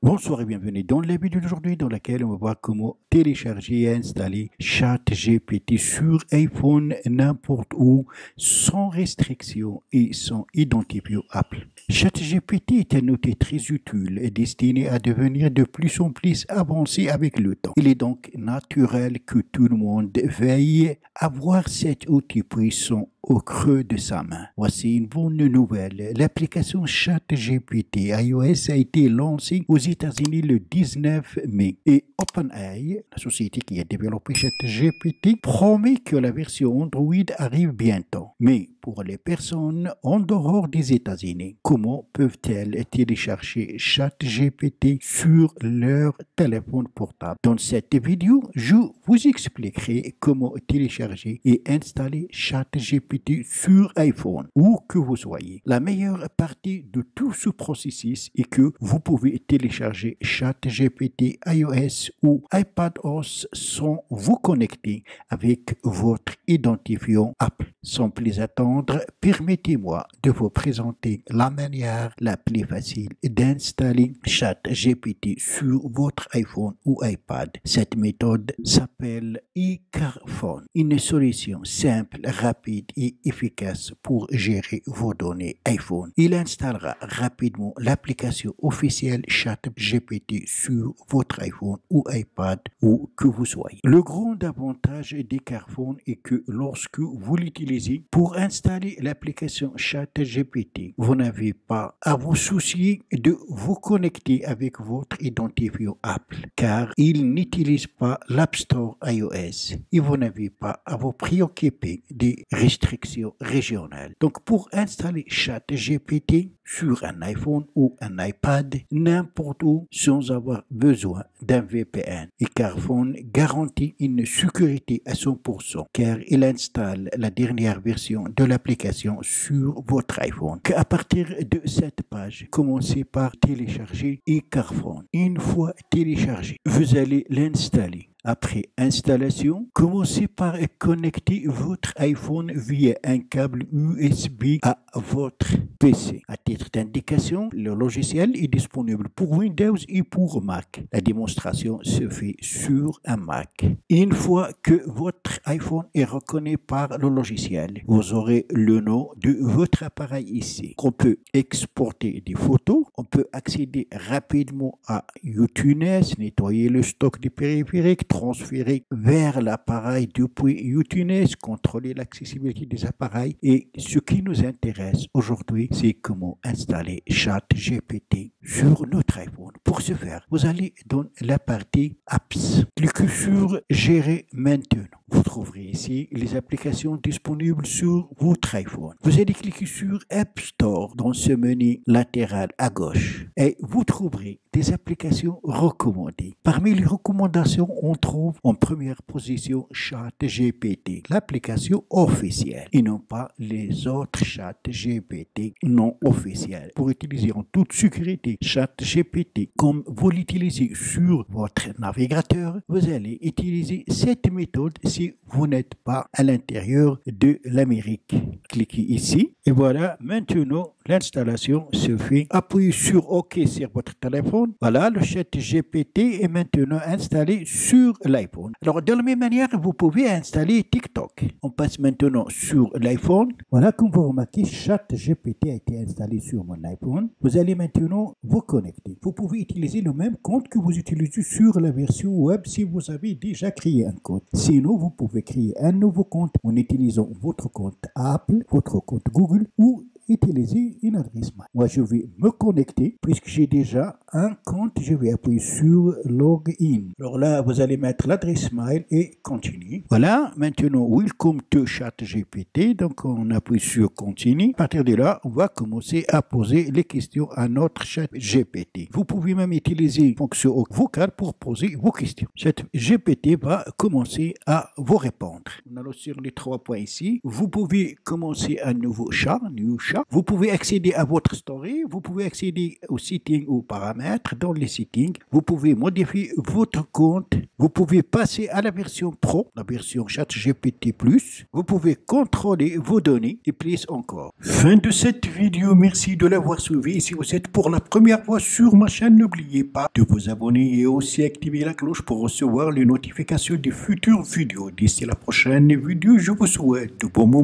Bonsoir et bienvenue dans la vidéo d'aujourd'hui dans laquelle on va voir comment télécharger et installer ChatGPT sur iPhone n'importe où sans restriction et sans identifiant Apple. ChatGPT est un outil très utile et destiné à devenir de plus en plus avancé avec le temps. Il est donc naturel que tout le monde veille à avoir cet outil puissant au creux de sa main. Voici une bonne nouvelle. L'application ChatGPT iOS a été lancée aux États-Unis le 19 mai et OpenAI, la société qui a développé ChatGPT, promet que la version Android arrive bientôt. Mais pour les personnes en dehors des États-Unis, comment peuvent-elles télécharger ChatGPT sur leur téléphone portable? Dans cette vidéo, je vous expliquerai comment télécharger et installer ChatGPT sur iPhone, où que vous soyez. La meilleure partie de tout ce processus est que vous pouvez télécharger ChatGPT iOS ou iPadOS sans vous connecter avec votre identifiant Apple. Sans plus attendre, permettez-moi de vous présenter la manière la plus facile d'installer ChatGPT sur votre iPhone ou iPad. Cette méthode s'appelle iCarphone, une solution simple, rapide et efficace pour gérer vos données iPhone. Il installera rapidement l'application officielle ChatGPT sur votre iPhone ou iPad où que vous soyez. Le grand avantage d'iCarphone est que lorsque vous l'utilisez pour installer l'application ChatGPT, vous n'avez pas à vous soucier de vous connecter avec votre identifiant Apple car il n'utilise pas l'App Store iOS et vous n'avez pas à vous préoccuper des restrictions régionales. Donc pour installer ChatGPT sur un iPhone ou un iPad n'importe où sans avoir besoin d'un VPN. iCarphone garantit une sécurité à 100% car il installe la dernière version de l'application sur votre iPhone. À partir de cette page, commencez par télécharger iCarphone. Une fois téléchargé, vous allez l'installer. Après installation, commencez par connecter votre iPhone via un câble USB à votre PC. À titre d'indication, le logiciel est disponible pour Windows et pour Mac. La démonstration se fait sur un Mac. Une fois que votre iPhone est reconnu par le logiciel, vous aurez le nom de votre appareil ici. On peut exporter des photos, on peut accéder rapidement à iTunes, nettoyer le stock des périphériques, transférer vers l'appareil depuis iTunes, contrôler l'accessibilité des appareils. Et ce qui nous intéresse aujourd'hui, c'est comment installer ChatGPT sur notre iPhone. Pour ce faire, vous allez dans la partie Apps. Cliquez sur Gérer maintenant. Vous trouverez ici les applications disponibles sur votre iPhone. Vous allez cliquer sur App Store dans ce menu latéral à gauche et vous trouverez des applications recommandées. Parmi les recommandations, on trouve en première position ChatGPT, l'application officielle, et non pas les autres ChatGPT non officiels. Pour utiliser en toute sécurité ChatGPT comme vous l'utilisez sur votre navigateur, vous allez utiliser cette méthode si vous n'êtes pas à l'intérieur de l'Amérique. Cliquez ici et voilà, maintenant l'installation se fait. Appuyez sur OK sur votre téléphone. Voilà, le ChatGPT est maintenant installé sur l'iPhone. Alors, de la même manière, vous pouvez installer TikTok. On passe maintenant sur l'iPhone. Voilà, comme vous remarquez, ChatGPT a été installé sur mon iPhone. Vous allez maintenant vous connecter. Vous pouvez utiliser le même compte que vous utilisez sur la version web si vous avez déjà créé un compte. Sinon, vous pouvez créer un nouveau compte en utilisant votre compte Apple, votre compte Google ou utiliser une adresse mail. Moi, je vais me connecter puisque j'ai déjà un compte. Je vais appuyer sur Login. Alors là, vous allez mettre l'adresse mail et continuer. Voilà, maintenant, Welcome to ChatGPT. Donc, on appuie sur Continue. À partir de là, on va commencer à poser les questions à notre ChatGPT. Vous pouvez même utiliser une fonction vocale pour poser vos questions. ChatGPT va commencer à vous répondre. On allons sur les 3 points ici. Vous pouvez commencer un nouveau chat, new chat. chat. Vous pouvez accéder à votre story, vous pouvez accéder aux settings, aux paramètres. Dans les settings, vous pouvez modifier votre compte. Vous pouvez passer à la version Pro, la version ChatGPT+. Vous pouvez contrôler vos données et plus encore. Fin de cette vidéo, merci de l'avoir suivi. Si vous êtes pour la première fois sur ma chaîne, n'oubliez pas de vous abonner et aussi activer la cloche pour recevoir les notifications des futures vidéos. D'ici la prochaine vidéo, je vous souhaite de bons moments.